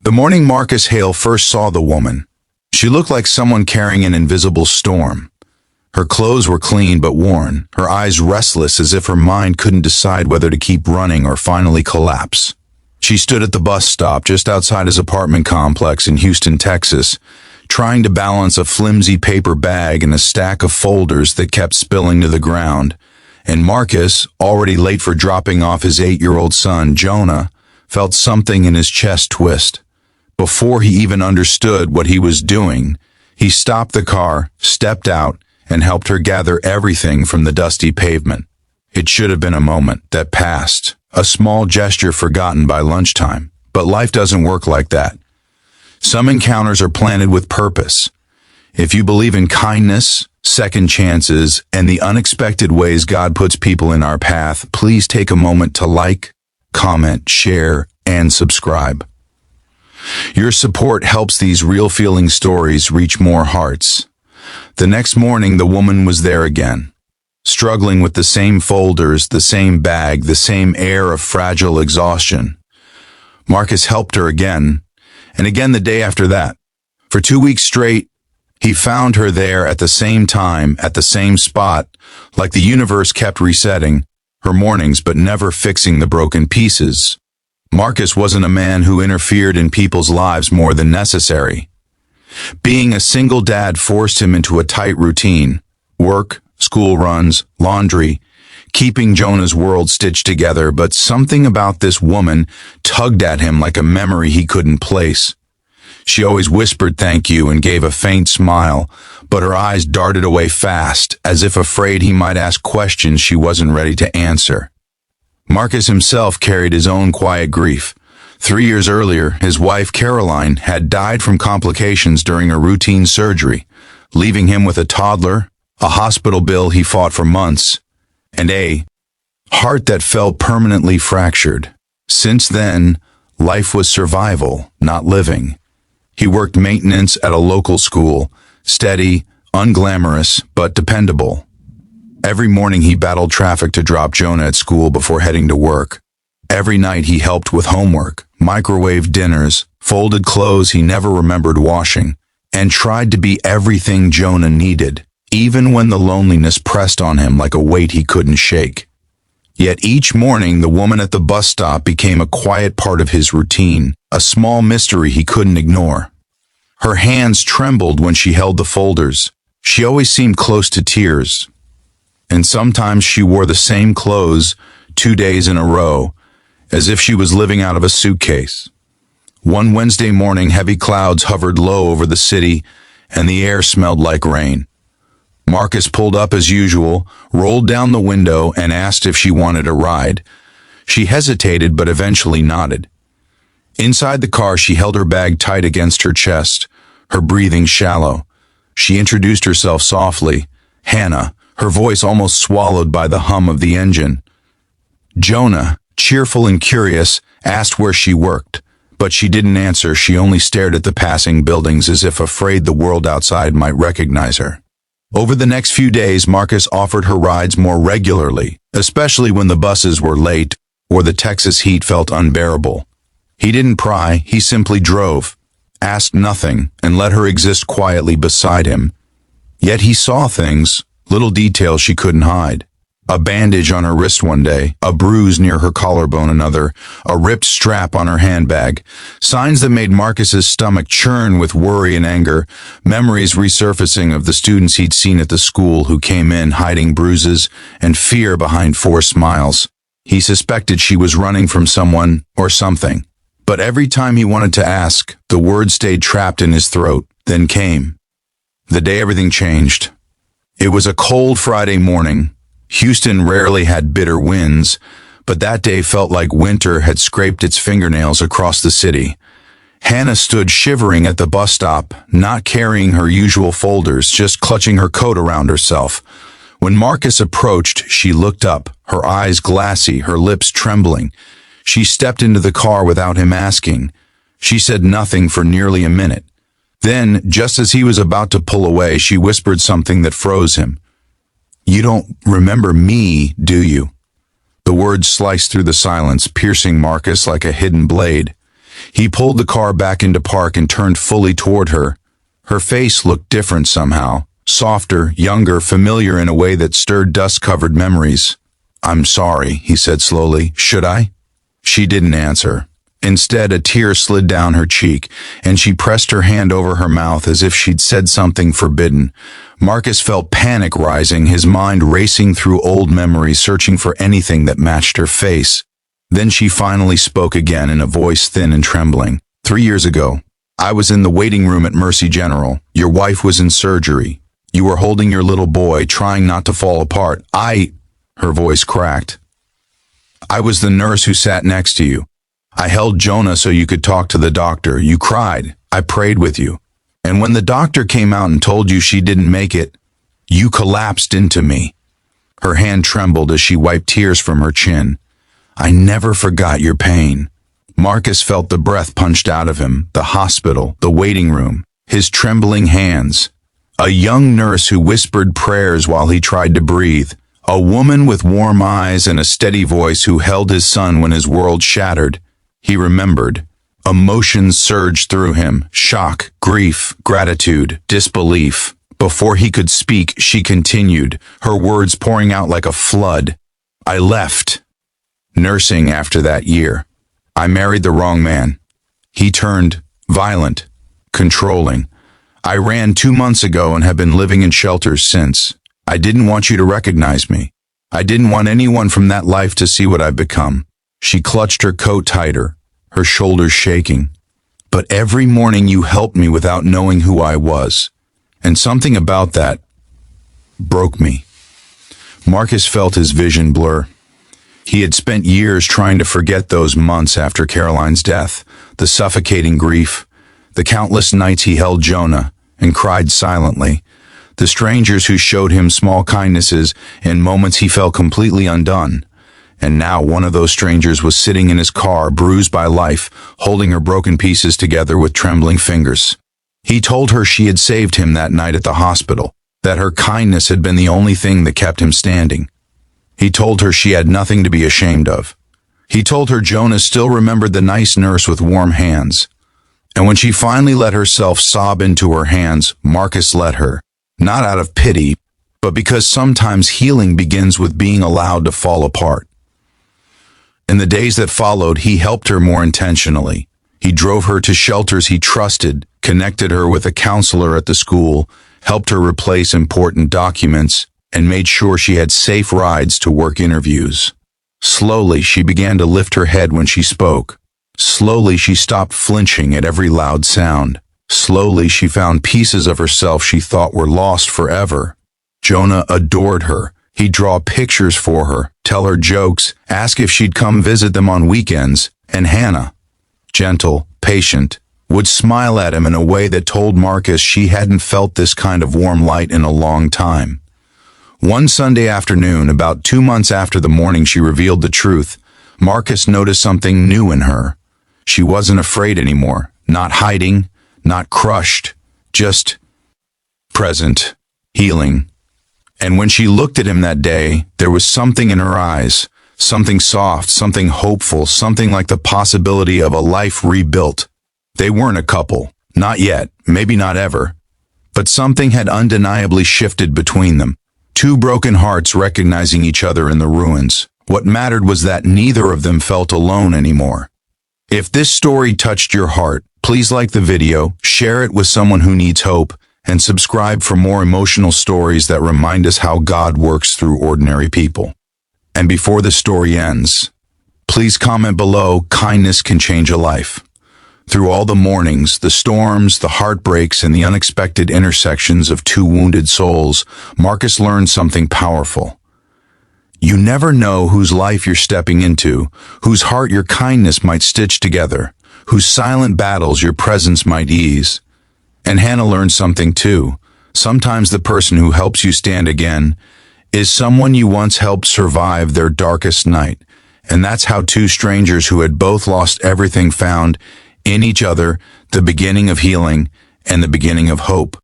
The morning Marcus Hale first saw the woman, she looked like someone carrying an invisible storm. Her clothes were clean but worn, her eyes restless as if her mind couldn't decide whether to keep running or finally collapse. She stood at the bus stop just outside his apartment complex in Houston, Texas, trying to balance a flimsy paper bag and a stack of folders that kept spilling to the ground. And Marcus, already late for dropping off his 8-year-old son, Jonah, felt something in his chest twist. Before he even understood what he was doing, he stopped the car, stepped out, and helped her gather everything from the dusty pavement. It should have been a moment that passed, a small gesture forgotten by lunchtime. But life doesn't work like that. Some encounters are planted with purpose. If you believe in kindness, second chances, and the unexpected ways God puts people in our path, please take a moment to like, comment, share, and subscribe. Your support helps these real-feeling stories reach more hearts. The next morning, the woman was there again, struggling with the same folders, the same bag, the same air of fragile exhaustion. Marcus helped her again, and again the day after that. For 2 weeks straight, he found her there at the same time, at the same spot, like the universe kept resetting her mornings but never fixing the broken pieces. Marcus wasn't a man who interfered in people's lives more than necessary. Being a single dad forced him into a tight routine: work, school runs, laundry, keeping Jonah's world stitched together, but something about this woman tugged at him like a memory he couldn't place. She always whispered thank you and gave a faint smile, but her eyes darted away fast, as if afraid he might ask questions she wasn't ready to answer. Marcus himself carried his own quiet grief. 3 years earlier, his wife Caroline had died from complications during a routine surgery, leaving him with a toddler, a hospital bill he fought for months, and a heart that felt permanently fractured. Since then, life was survival, not living. He worked maintenance at a local school, steady, unglamorous, but dependable. Every morning he battled traffic to drop Jonah at school before heading to work. Every night he helped with homework, microwave dinners, folded clothes he never remembered washing, and tried to be everything Jonah needed, even when the loneliness pressed on him like a weight he couldn't shake. Yet each morning the woman at the bus stop became a quiet part of his routine, a small mystery he couldn't ignore. Her hands trembled when she held the folders. She always seemed close to tears. And sometimes she wore the same clothes 2 days in a row, as if she was living out of a suitcase. One Wednesday morning, heavy clouds hovered low over the city, and the air smelled like rain. Marcus pulled up as usual, rolled down the window, and asked if she wanted a ride. She hesitated but eventually nodded. Inside the car, she held her bag tight against her chest, her breathing shallow. She introduced herself softly, Hannah, her voice almost swallowed by the hum of the engine. Jonah, cheerful and curious, asked where she worked, but she didn't answer. She only stared at the passing buildings as if afraid the world outside might recognize her. Over the next few days, Marcus offered her rides more regularly, especially when the buses were late or the Texas heat felt unbearable. He didn't pry, he simply drove, asked nothing, and let her exist quietly beside him. Yet he saw things, little details she couldn't hide. A bandage on her wrist one day, a bruise near her collarbone another, a ripped strap on her handbag. Signs that made Marcus's stomach churn with worry and anger, memories resurfacing of the students he'd seen at the school who came in hiding bruises, and fear behind forced smiles. He suspected she was running from someone or something. But every time he wanted to ask, the words stayed trapped in his throat. Then came the day everything changed. It was a cold Friday morning. Houston rarely had bitter winds, but that day felt like winter had scraped its fingernails across the city. Hannah stood shivering at the bus stop, not carrying her usual folders, just clutching her coat around herself. When Marcus approached, she looked up, her eyes glassy, her lips trembling. She stepped into the car without him asking. She said nothing for nearly a minute. Then, just as he was about to pull away, she whispered something that froze him. "You don't remember me, do you?" The words sliced through the silence, piercing Marcus like a hidden blade. He pulled the car back into park and turned fully toward her. Her face looked different somehow, softer, younger, familiar in a way that stirred dust-covered memories. "I'm sorry," he said slowly. "Should I?" She didn't answer. Instead, a tear slid down her cheek, and she pressed her hand over her mouth as if she'd said something forbidden. Marcus felt panic rising, his mind racing through old memories, searching for anything that matched her face. Then she finally spoke again in a voice thin and trembling. "3 years ago, I was in the waiting room at Mercy General. Your wife was in surgery. You were holding your little boy, trying not to fall apart. Her voice cracked. "I was the nurse who sat next to you. I held Jonah so you could talk to the doctor. You cried. I prayed with you. And when the doctor came out and told you she didn't make it, you collapsed into me." Her hand trembled as she wiped tears from her chin. "I never forgot your pain." Marcus felt the breath punched out of him, the hospital, the waiting room, his trembling hands. A young nurse who whispered prayers while he tried to breathe. A woman with warm eyes and a steady voice who held his son when his world shattered. He remembered. Emotions surged through him, shock, grief, gratitude, disbelief. Before he could speak, she continued, her words pouring out like a flood. "I left nursing after that year. I married the wrong man. He turned violent, controlling. I ran 2 months ago and have been living in shelters since. I didn't want you to recognize me. I didn't want anyone from that life to see what I've become." She clutched her coat tighter, her shoulders shaking. "But every morning you helped me without knowing who I was. And something about that broke me." Marcus felt his vision blur. He had spent years trying to forget those months after Caroline's death, the suffocating grief, the countless nights he held Jonah and cried silently, the strangers who showed him small kindnesses in moments he felt completely undone. And now one of those strangers was sitting in his car, bruised by life, holding her broken pieces together with trembling fingers. He told her she had saved him that night at the hospital, that her kindness had been the only thing that kept him standing. He told her she had nothing to be ashamed of. He told her Jonah still remembered the nice nurse with warm hands. And when she finally let herself sob into her hands, Marcus let her, not out of pity, but because sometimes healing begins with being allowed to fall apart. In the days that followed, he helped her more intentionally. He drove her to shelters he trusted, connected her with a counselor at the school, helped her replace important documents, and made sure she had safe rides to work interviews. Slowly, she began to lift her head when she spoke. Slowly, she stopped flinching at every loud sound. Slowly, she found pieces of herself she thought were lost forever. Jonah adored her. He'd draw pictures for her, tell her jokes, ask if she'd come visit them on weekends, and Hannah, gentle, patient, would smile at him in a way that told Marcus she hadn't felt this kind of warm light in a long time. One Sunday afternoon, about 2 months after the morning she revealed the truth, Marcus noticed something new in her. She wasn't afraid anymore, not hiding, not crushed, just present, healing. And when she looked at him that day, there was something in her eyes, something soft, something hopeful, something like the possibility of a life rebuilt. They weren't a couple, not yet, maybe not ever, but something had undeniably shifted between them. 2 broken hearts recognizing each other in the ruins. What mattered was that neither of them felt alone anymore. If this story touched your heart, please like the video, share it with someone who needs hope, and subscribe for more emotional stories that remind us how God works through ordinary people. And before the story ends, please comment below, kindness can change a life. Through all the mornings, the storms, the heartbreaks, and the unexpected intersections of 2 wounded souls, Marcus learned something powerful. You never know whose life you're stepping into, whose heart your kindness might stitch together, whose silent battles your presence might ease. And Hannah learned something too. Sometimes the person who helps you stand again is someone you once helped survive their darkest night. And that's how 2 strangers who had both lost everything found in each other the beginning of healing and the beginning of hope.